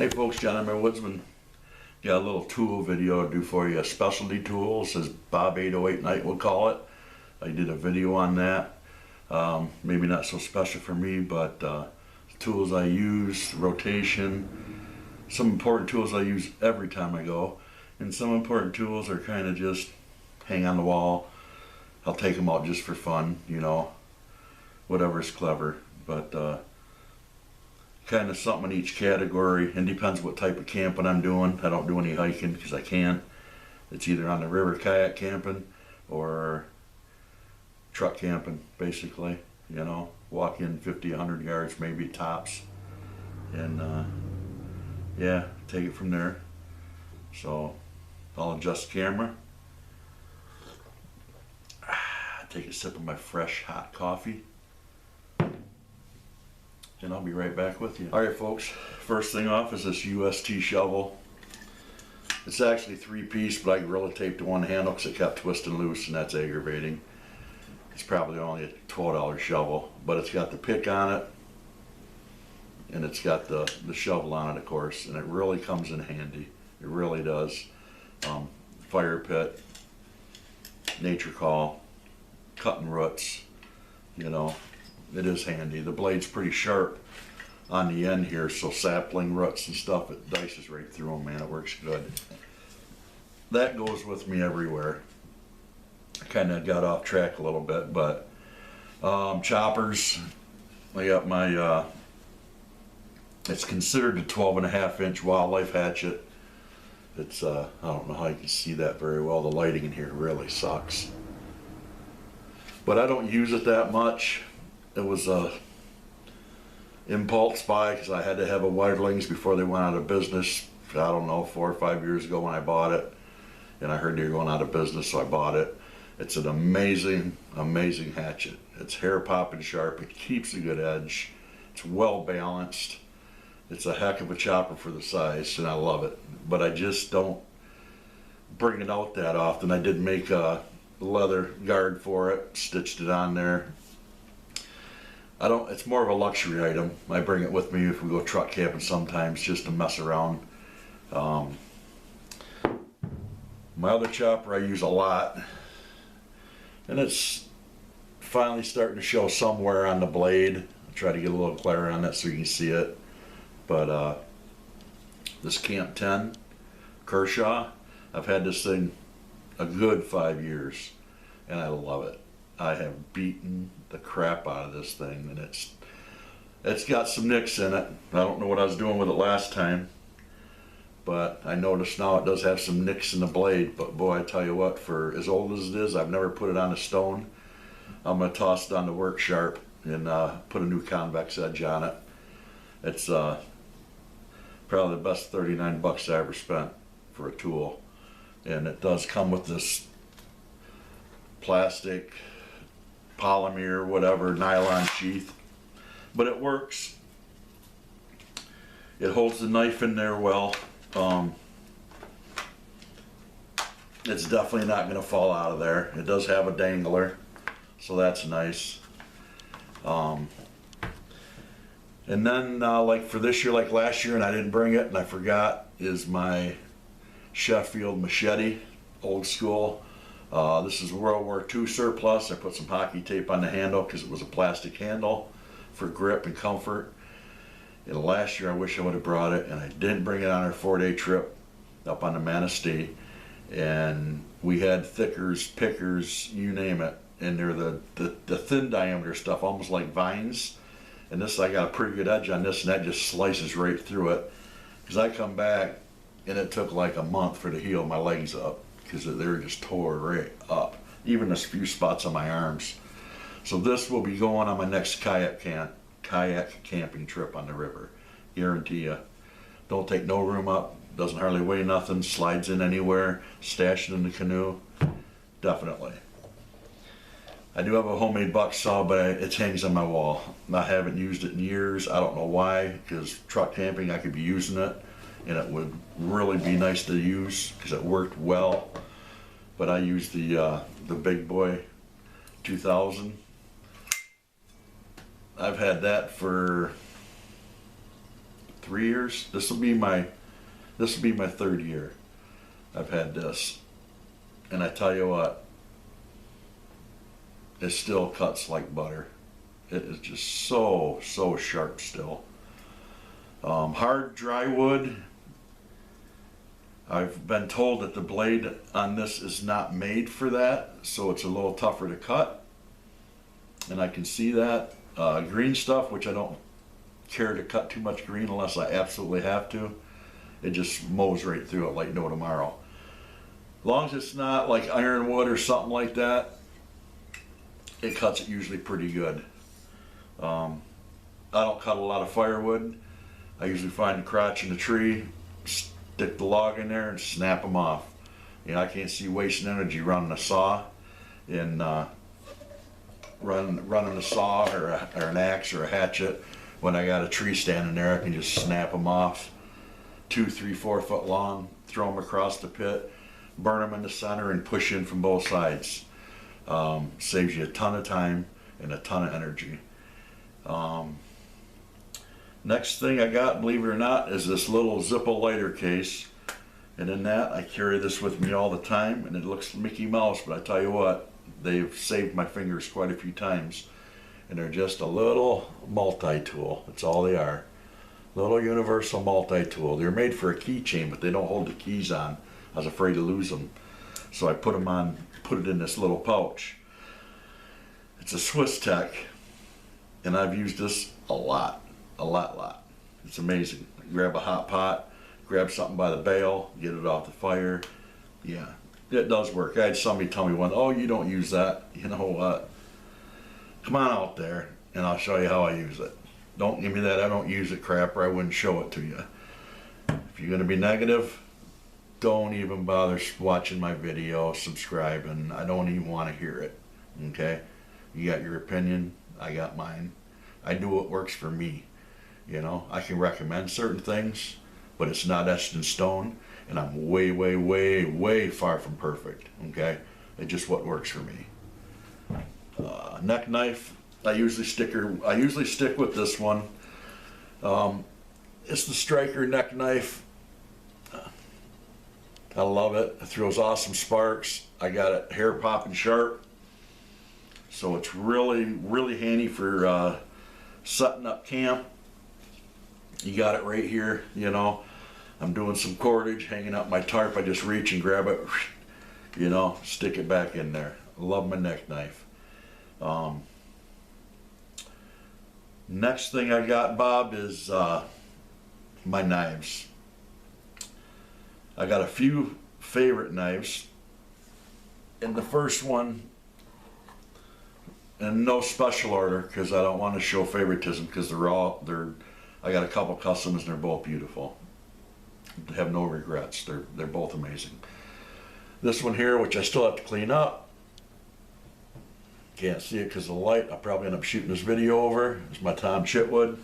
Hey folks, John, I'm woodsman. Got a little tool video to do for you. A specialty tool, says Bob808Knight we'll call it. I did a video on that. Maybe not so special for me, but tools I use, rotation, some important tools I use every time I go, and some important tools are kind of just hang on the wall. I'll take them out just for fun, you know, whatever's clever, but kind of something in each category, and depends what type of camping I'm doing. I don't do any hiking because I can't. It's either on the river kayak camping or truck camping, basically, you know, walk in 50, 100 yards maybe tops, and yeah, take it from there. So I'll adjust the camera, take a sip of my fresh hot coffee, and I'll be right back with you. Alright folks, first thing off is this UST shovel. It's actually 3-piece, but I gorilla taped to one handle because it kept twisting loose, and that's aggravating. It's probably only a $12 shovel, but it's got the pick on it, and it's got the shovel on it, of course, and it really comes in handy. It really does. Fire pit, nature call, cutting roots, you know, it is handy. The blade's pretty sharp on the end here, so sapling roots and stuff, it dices right through them, man. It works good. That goes with me everywhere. I kind of got off track a little bit, but choppers, I got my it's considered a 12.5-inch wildlife hatchet. It's I don't know how you can see that very well. The lighting in here really sucks, but I don't use it that much. It was a impulse buy because I had to have a Widerlings before they went out of business. I don't know, 4 or 5 years ago when I bought it, and I heard they were going out of business, so I bought it. It's an amazing, amazing hatchet. It's hair popping sharp. It keeps a good edge. It's well balanced. It's a heck of a chopper for the size, and I love it. But I just don't bring it out that often. I did make a leather guard for it, stitched it on there. It's more of a luxury item. I bring it with me if we go truck camping sometimes just to mess around. My other chopper I use a lot, and it's finally starting to show somewhere on the blade. I'll try to get a little glare on it so you can see it. But this Camp 10 Kershaw, I've had this thing a good 5 years, and I love it. I have beaten the crap out of this thing, and it's got some nicks in it. I don't know what I was doing with it last time, but I noticed now it does have some nicks in the blade. But boy, I tell you what, for as old as it is, I've never put it on a stone. I'm going to toss it on the work sharp and put a new convex edge on it. It's probably the best 39 bucks I ever spent for a tool, and it does come with this plastic, polymer, whatever, nylon sheath, but it works. It holds the knife in there well. It's definitely not going to fall out of there. It does have a dangler, so that's nice. And then like for this year, like last year, and I didn't bring it and I forgot, is my Sheffield machete, old school. This is World War II surplus. I put some hockey tape on the handle because it was a plastic handle for grip and comfort. And last year I wish I would have brought it, and I didn't bring it on our 4-day trip up on the Manistee. And we had thickers, pickers, you name it, and they're the thin diameter stuff, almost like vines. And this, I got a pretty good edge on this, and that just slices right through it. Because I come back, and it took like a month for to heal my legs up, because they were just tore right up, even a few spots on my arms. So this will be going on my next kayak camping trip on the river. Guarantee you. Don't take no room up, doesn't hardly weigh nothing, slides in anywhere, stash it in the canoe. Definitely. I do have a homemade buck saw, but it hangs on my wall. I haven't used it in years. I don't know why, because truck camping I could be using it, and it would really be nice to use because it worked well. But I used the Big Boy 2000. I've had that for 3 years. This will be my 3rd year I've had this, and I tell you what, it still cuts like butter. It is just so sharp still. Hard dry wood, I've been told that the blade on this is not made for that, so it's a little tougher to cut, and I can see that. Green stuff, which I don't care to cut too much green unless I absolutely have to, it just mows right through it like no tomorrow. As long as it's not like ironwood or something like that, it cuts it usually pretty good. I don't cut a lot of firewood. I usually find the crotch in the tree, stick the log in there and snap them off. You know, I can't see wasting energy running a saw and running a saw or an axe or a hatchet when I got a tree standing there. I can just snap them off, 2, 3, 4 foot long, throw them across the pit, burn them in the center and push in from both sides. Saves you a ton of time and a ton of energy. Next thing I got, believe it or not, is this little Zippo lighter case, and in that I carry this with me all the time, and it looks Mickey Mouse, but I tell you what, they've saved my fingers quite a few times, and they're just a little multi-tool. That's all they are. Little universal multi-tool. They're made for a keychain, but they don't hold the keys on. I was afraid to lose them, so I put it in this little pouch. It's a Swiss Tech, and I've used this a lot. It's amazing. Grab a hot pot, grab something by the bale, get it off the fire. Yeah, it does work. I had somebody tell me one, oh, you don't use that. You know what? Come on out there and I'll show you how I use it. Don't give me that I don't use it crap, or I wouldn't show it to you. If you're gonna be negative, don't even bother watching my video, subscribing. I don't even want to hear it. Okay? You got your opinion, I got mine. I do what works for me. You know, I can recommend certain things, but it's not etched in stone, and I'm way far from perfect. Okay? It's just what works for me. Neck knife, I usually stick with this one. It's the Striker neck knife. I love it. It throws awesome sparks. I got it hair popping sharp, so it's really handy for setting up camp. You got it right here. You know, I'm doing some cordage, hanging up my tarp. I just reach and grab it, you know, stick it back in there. I love my neck knife. Next thing I got, Bob, is my knives. I got a few favorite knives, and the first one, in no special order because I don't want to show favoritism, because I got a couple customs and they're both beautiful. I have no regrets. They're both amazing. This one here, which I still have to clean up, can't see it because of the light. I'll probably end up shooting this video over. It's my Tom Chitwood.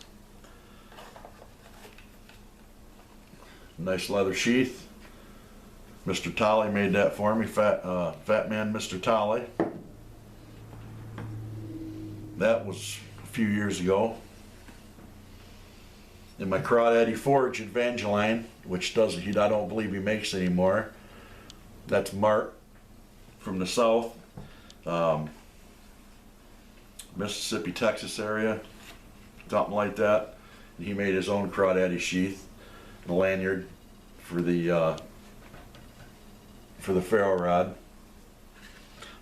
Nice leather sheath. Mr. Tolley made that for me, Fat Man Mr. Tolley. That was a few years ago. In my Crawdaddy Forge in Evangeline, which I don't believe he makes anymore. That's Mark from the south, Mississippi, Texas area, something like that. And he made his own Crawdaddy sheath, the lanyard for the ferro rod.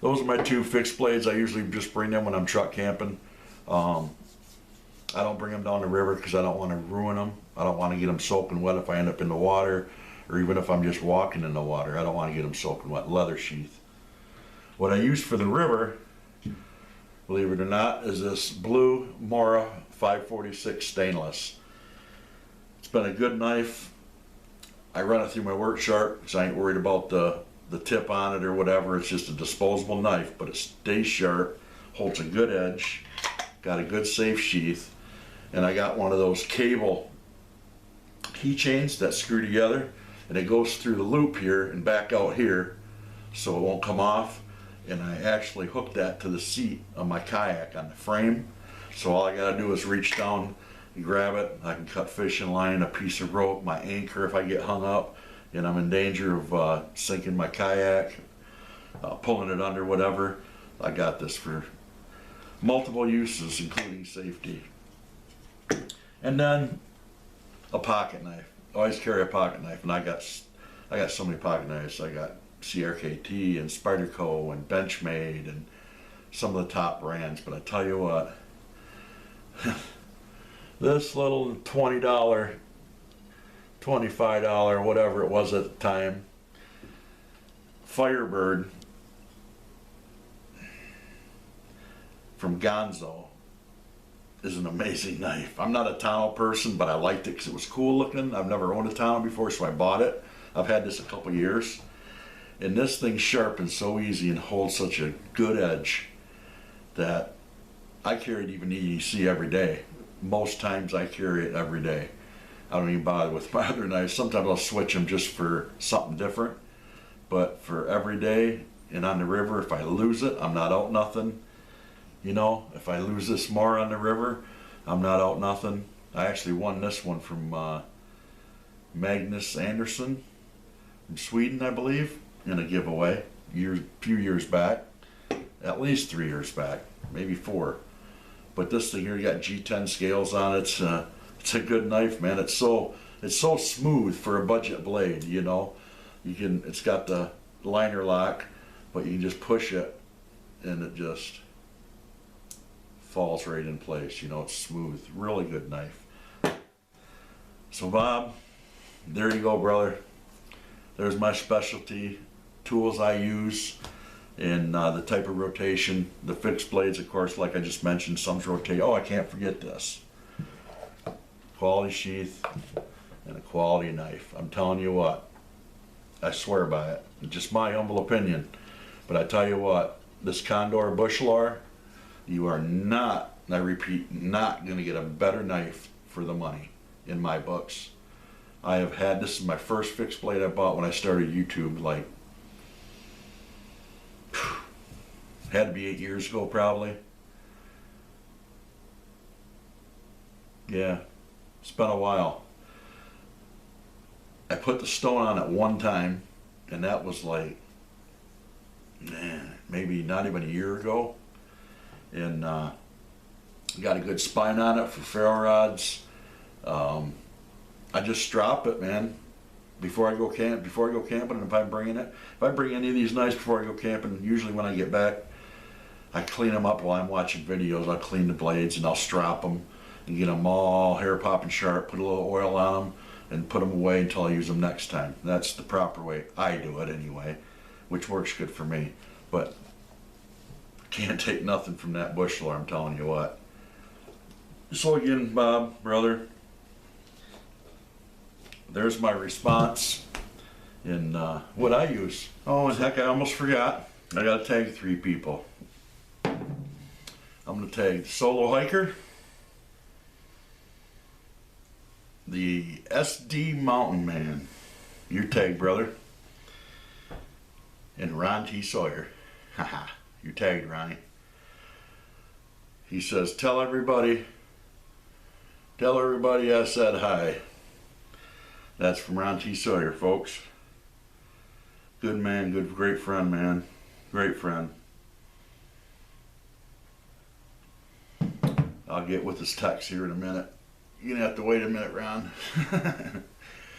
Those are my two fixed blades. I usually just bring them when I'm truck camping. I don't bring them down the river because I don't want to ruin them. I don't want to get them soaking wet if I end up in the water, or even if I'm just walking in the water. I don't want to get them soaking wet. Leather sheath. What I use for the river, believe it or not, is this blue Mora 546 stainless. It's been a good knife. I run it through my work sharp because I ain't worried about the tip on it or whatever. It's just a disposable knife, but it stays sharp, holds a good edge, got a good safe sheath, and I got one of those cable keychains that screw together, and it goes through the loop here and back out here so it won't come off. And I actually hooked that to the seat of my kayak on the frame, so all I gotta do is reach down grab it. I can cut fishing line, a piece of rope, my anchor if I get hung up and I'm in danger of sinking my kayak, pulling it under, whatever. I got this for multiple uses, including safety. And then a pocket knife. Always carry a pocket knife, and I got so many pocket knives. I got CRKT and Spyderco and Benchmade and some of the top brands. But I tell you what, this little $20, $25, whatever it was at the time, Firebird from Gonzo is an amazing knife. I'm not a Tano person, but I liked it because it was cool looking. I've never owned a Tano before, so I bought it. I've had this a couple years. And this thing sharpens so easy and holds such a good edge that I carry it even EDC every day. Most times I carry it every day. I don't even bother with my other knives. Sometimes I'll switch them just for something different. But for every day and on the river, if I lose it, I'm not out nothing. You know, if I lose this more on the river, I'm not out nothing. I actually won this one from Magnus Andersson from Sweden, I believe, in a giveaway few years back, at least 3 years back, maybe 4. But this thing here, you got G10 scales on it. It's a good knife, man. It's so smooth for a budget blade. You know, it's got the liner lock, but you can just push it, and it just falls right in place. You know, it's smooth, really good knife. So Bob, there you go, brother. There's my specialty tools I use in the type of rotation. The fixed blades, of course, like I just mentioned, some's rotate. Oh, I can't forget this. Quality sheath and a quality knife. I'm telling you what, I swear by it. It's just my humble opinion. But I tell you what, this Condor Bushlore, you are not, I repeat, not going to get a better knife for the money in my books. I have had, this is my first fixed blade I bought when I started YouTube, like, had to be 8 years ago probably. Yeah, it's been a while. I put the stone on it one time, and that was like, man, maybe not even a year ago. And got a good spine on it for ferro rods. I just strap it, man, before I go camping. And if I bring any of these knives before I go camping, usually when I get back, I clean them up while I'm watching videos. I'll clean the blades and I'll strap them and get them all hair popping sharp, put a little oil on them, and put them away until I use them next time. That's the proper way I do it anyway, which works good for me. But can't take nothing from that Bushlore, I'm telling you what. So again, Bob, brother, there's my response in what I use. Oh, and heck, I almost forgot. I gotta tag 3 people. I'm gonna tag the Solo Hiker, the SD Mountain Man, your tag, brother, and Ron T Sawyer. Haha, you tagged, Ronnie. He says, tell everybody I said hi. That's from Ron T Sawyer, folks. Good man, great friend, man. Great friend. I'll get with his text here in a minute. You're gonna have to wait a minute, Ron.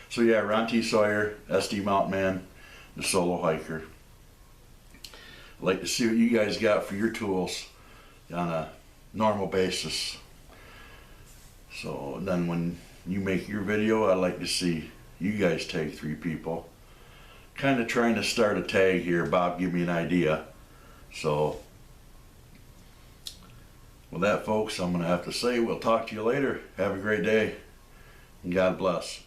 So yeah, Ron T Sawyer, SD Mountain Man, the Solo Hiker. I'd like to see what you guys got for your tools on a normal basis. So then when you make your video, I'd like to see you guys tag 3 people. Kind of trying to start a tag here. Bob, give me an idea. So with that, folks, I'm going to have to say we'll talk to you later. Have a great day, and God bless.